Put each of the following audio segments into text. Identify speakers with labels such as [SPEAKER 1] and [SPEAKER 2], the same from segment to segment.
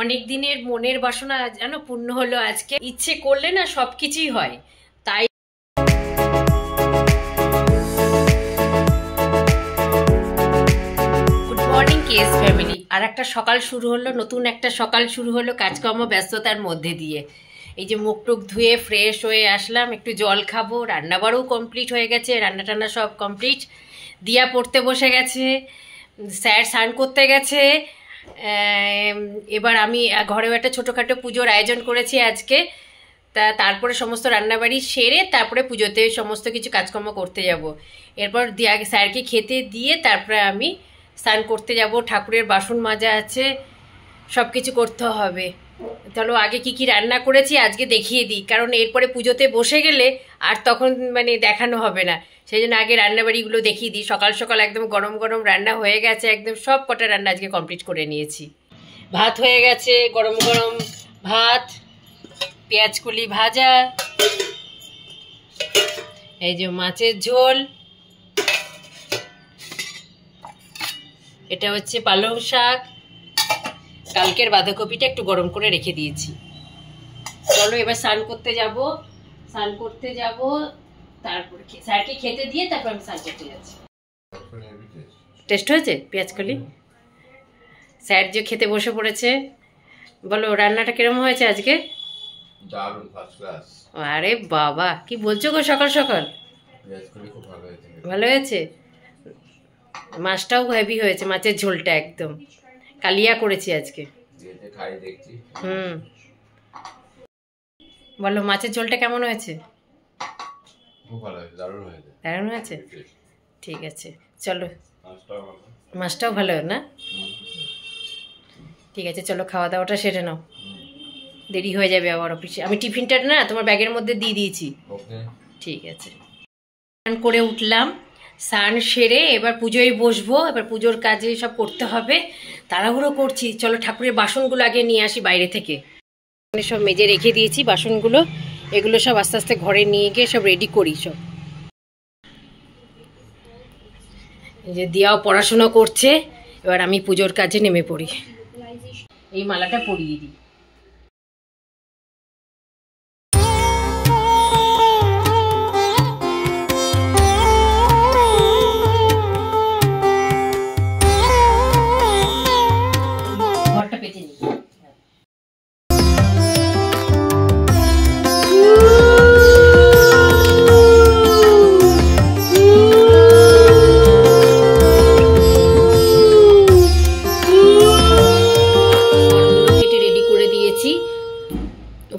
[SPEAKER 1] অনেক দিনের মনের বাসনা যেন পূর্ণ হলো আজকে। ইচ্ছে করলে না সবকিছুই হয়। তাই গুড মর্নিং কেএস ফ্যামিলি। আর একটা সকাল শুরু হলো, নতুন একটা সকাল শুরু হলো কাজকর্ম ব্যস্ততার মধ্যে দিয়ে। এই যে মুখ টুক ধুয়ে ফ্রেশ হয়ে আসলাম, একটু জল খাবো, রান্নাবাড়ও কমপ্লিট হয়ে গেছে, রান্না টান্না সব কমপ্লিট। দিয়া পড়তে বসে গেছে, স্যার স্নান করতে গেছে। এবার আমি ঘরেও একটা ছোটোখাটো পুজোর আয়োজন করেছি আজকে। তারপরে সমস্ত রান্নাবাড়ি সেরে তারপরে পুজোতে সমস্ত কিছু কাজকর্ম করতে যাব। এরপর স্যারকে খেতে দিয়ে তারপরে আমি স্নান করতে যাব, ঠাকুরের বাসন মাজা আছে, সব কিছু করতে হবে। চলো আগে কি কি রান্না করেছি আজকে দেখিয়ে দিই, কারণ এরপরে পুজোতে বসে গেলে আর তখন দেখানো হবে না। সেই জন্য আগে রান্নাবাড়িগুলো দেখিয়ে দিই। সকাল সকাল একদম গরম গরম রান্না হয়ে গেছে, একদম সব কটা রান্না আজকে কমপ্লিট করে নিয়েছি। ভাত হয়ে গেছে, গরম গরম ভাত, পেঁয়াজকলি ভাজা, এই যে মাছের ঝোল, এটা হচ্ছে পালং শাক, কালকের বাঁধাকপিটা একটু গরম করে রেখে দিয়েছি। চলো এবার স্নান করতে যাব, তারপর স্যারকে খেতে দিয়ে তারপর আমি স্নান করতে যাচ্ছি। টেস্ট হয়েছে পেঁয়াজকলি? স্যার যে খেতে বসে পড়েছে। বলো রান্নাটা কিরকম হয়েছে আজকে?
[SPEAKER 2] দারুণ, ফার্স্ট ক্লাস।
[SPEAKER 1] আরে বাবা, কি বলছো গো সকাল সকাল?
[SPEAKER 2] খুব ভালো হয়েছে।
[SPEAKER 1] ভালো হয়েছে। মাছটাও হেভি হয়েছে, মাছের ঝোলটা একদম কালিয়া করেছি আজকে।
[SPEAKER 2] খাই দেখছি।
[SPEAKER 1] বলো মাছের ঝোলটা কেমন হয়েছে?
[SPEAKER 2] খুব ভালো হয়েছে, দারুণ হয়েছে।
[SPEAKER 1] দারুণ হয়েছে, ঠিক আছে। চলো মাছটাও ভালো না? ঠিক আছে, চলো খাওয়া দাওয়াটা সেরে নাও, দেরি হয়ে যাবে আবার অফিসে। আমি টিফিনটা না তোমার ব্যাগের মধ্যে দিয়ে দিয়েছি। ঠিক আছে। স্নান করে উঠলাম, স্নান সেরে এবার পুজোয় বসবো। এবার পুজোর কাজে সব করতে হবে, তাড়াহুড়ো করছি। চলো ঠাকুরের বাসনগুলো আগে নিয়ে আসি বাইরে থেকে। সব মেজে রেখে দিয়েছি বাসনগুলো, এগুলো সব আস্তে আস্তে ঘরে নিয়ে গিয়ে সব রেডি করি। সব এই যে দিয়াও পড়াশোনা করছে, এবার আমি পুজোর কাজে নেমে পড়ি। এই মালাটা পরিয়ে দিই। ঘরটা পেতে নিই।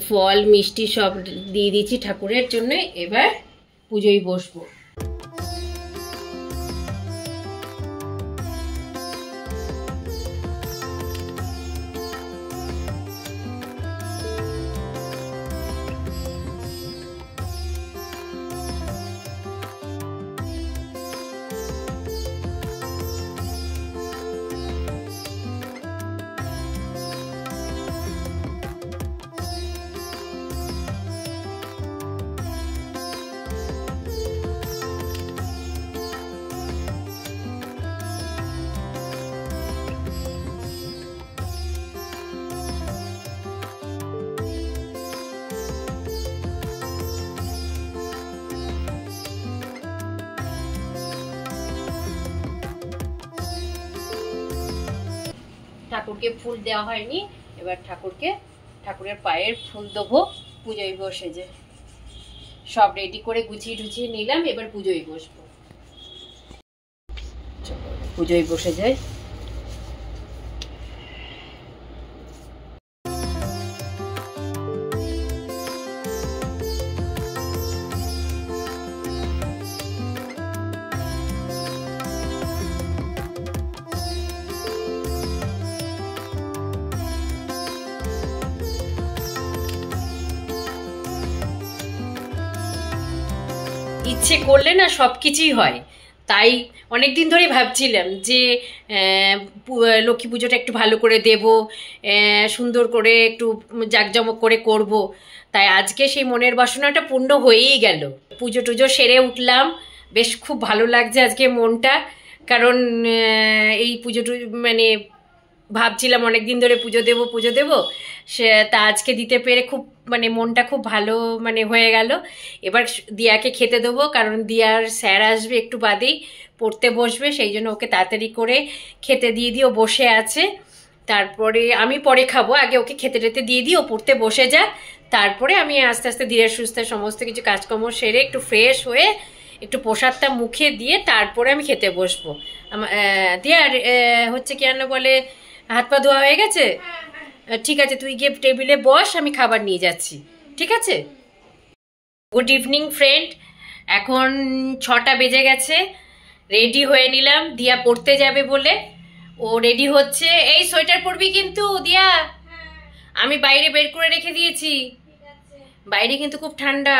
[SPEAKER 1] ফল মিষ্টি সব দিয়ে দিয়েছি ঠাকুরের জন্য। এবার পুজোয় বসবো। ঠাকুরকে ফুল দেওয়া হয়নি, এবার ঠাকুরের পায়ের ফুল দেবো পুজোয় বসে। যে সব রেডি করে গুছিয়ে টুছিয়ে নিলাম, এবার পুজোয় বসবো। পুজোয় বসে যাই। ইচ্ছে করলে না সবকিছুই হয়। তাই অনেক দিন ধরেই ভাবছিলাম যে লক্ষ্মী পুজোটা একটু ভালো করে দেব, সুন্দর করে একটু জাঁকজমক করে করব। তাই আজকে সেই মনের বাসনাটা পূর্ণ হয়েই গেল। পুজো টুজো সেরে উঠলাম, বেশ খুব ভালো লাগছে আজকে মনটা। কারণ এই পুজো ভাবছিলাম অনেকদিন ধরে পুজো দেবো সে তা আজকে দিতে পেরে খুব মানে মনটা খুব ভালো মানে হয়ে গেল। এবার দিয়াকে খেতে দেবো, কারণ দিয়ার স্যার আসবে একটু বাদেই, পড়তে বসবে, সেই জন্য ওকে তাড়াতাড়ি করে খেতে দিয়ে দিও, বসে আছে। তারপরে আমি পরে খাবো, আগে ওকে খেতে টেতে দিয়ে দিই, ও পড়তে বসে যাক, তারপরে আমি আস্তে আস্তে ধীরে সুস্থে সমস্ত কিছু কাজকর্ম সেরে একটু ফ্রেশ হয়ে একটু প্রসাদটা মুখে দিয়ে তারপরে আমি খেতে বসবো। দিয়ার হচ্ছে কি রান্না বলে, হাত পা ধোয়া হয়ে গেছে? ঠিক আছে, তুই গিয়ে টেবিলে বস, আমি খাবার নিয়ে যাচ্ছি, ঠিক আছে? গুড ইভিনিং ফ্রেন্ড, এখন 6টা বেজে গেছে, রেডি হয়ে নিলাম দিয়া পড়তে যাবে বলে। ও রেডি হচ্ছে। এই সোয়েটার পরবি কিন্তু দিয়া, আমি বাইরে বের করে রেখে দিয়েছি, বাইরে কিন্তু খুব ঠান্ডা,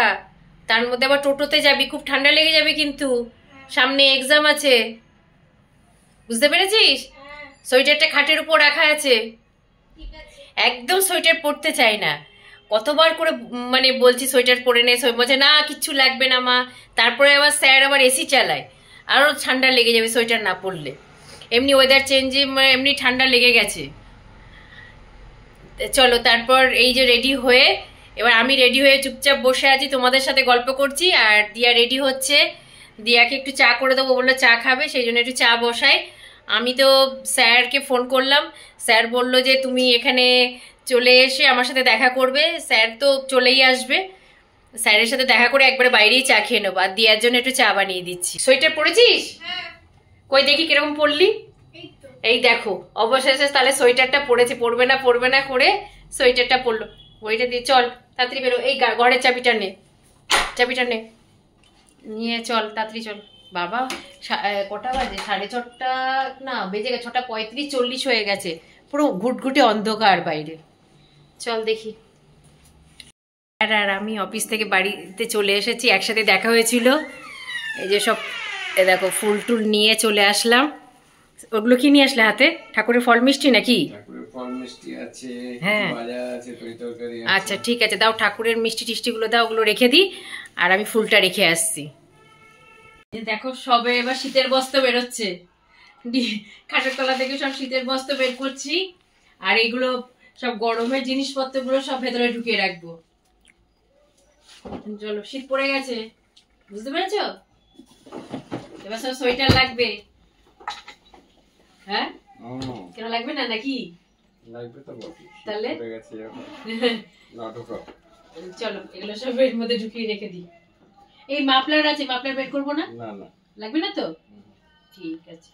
[SPEAKER 1] তার মধ্যে আবার টোটোতে যাবি, খুব ঠান্ডা লেগে যাবে কিন্তু, সামনে এক্সাম আছে, বুঝতে পেরেছিস? সোয়েটারটা খাটের উপর রাখা আছে, একদম সোয়েটার পরতে চাই না, কতবার করে মানে বলছি সোয়েটার পরে নে, বলছে না কিচ্ছু লাগবে না মা, তারপরে আবার স্যার আবার এসি চালায়, আরও ঠান্ডা লেগে যাবে সোয়েটার না পরলে, এমনি ওয়েদার চেঞ্জে এমনি ঠান্ডা লেগে গেছে। চলো তারপর এই যে রেডি হয়ে, এবার আমি রেডি হয়ে চুপচাপ বসে আছি, তোমাদের সাথে গল্প করছি, আর দিয়া রেডি হচ্ছে, দিয়াকে একটু চা করে দেবো, বললো চা খাবে, সেই জন্য একটু চা বসাই। আমি তো স্যারকে ফোন করলাম, স্যার বলল যে তুমি এখানে চলে এসে আমার সাথে দেখা করবে, স্যার তো চলেই আসবে, স্যারের সাথে দেখা করে একবারে বাইরেই চা খেয়ে নেবো, আর দিয়ার জন্য একটু চা বানিয়ে দিচ্ছি। সোয়েটার পরেছিস? কই দেখি কিরকম পরলি। এই দেখো অবশেষে তাহলে সোয়েটারটা পরেছে, পরবে না করে সোয়েটারটা পরলো, ওইটা দিয়ে চল তাড়াতাড়ি বেরো, এই ঘরের চাবিটা নে নিয়ে চল তাড়াতাড়ি চল। বাবা কটা বাজে? 6:30 না বেজে গেছে, 6:35-40 হয়ে গেছে, পুরো ঘুটঘুটে অন্ধকার বাইরে, চল দেখি। আর আমি অফিস থেকে বাড়িতে চলে এসেছি, একসাথে দেখা হয়েছিল, এই যে সব দেখো ফুল টুল নিয়ে চলে আসলাম। ওগুলো কি নিয়ে আসলে হাতে? ঠাকুরের ফল মিষ্টি নাকি? হ্যাঁ আচ্ছা ঠিক আছে, দাও ঠাকুরের মিষ্টি টিষ্টিগুলো দাও, ওগুলো রেখে দিই, আর আমি ফুলটা রেখে আসছি। দেখো সবে এবার শীতের বস্ত্র বেরোচ্ছে, খাটের তলা থেকে সব শীতের বস্ত্র বের করছি, আর এগুলো সব গরমের জিনিসপত্রগুলো সব ভেতরে ঢুকিয়ে রাখবো। চলো, শীত পড়ে গেছে, বুঝতে পেরেছো? এবার সব সোয়েটার লাগবে। হ্যাঁ কেন লাগবে না নাকি?
[SPEAKER 2] লাগবে তো বটে,
[SPEAKER 1] তাহলে
[SPEAKER 2] পড়ে গেছে এখন নাটক।
[SPEAKER 1] চলো এগুলো সব এর মধ্যে ঢুকিয়ে রেখে দিই। এই মাফলার আছে, মাফলার বের করবো না?
[SPEAKER 2] না না
[SPEAKER 1] লাগবে না তো, ঠিক আছে।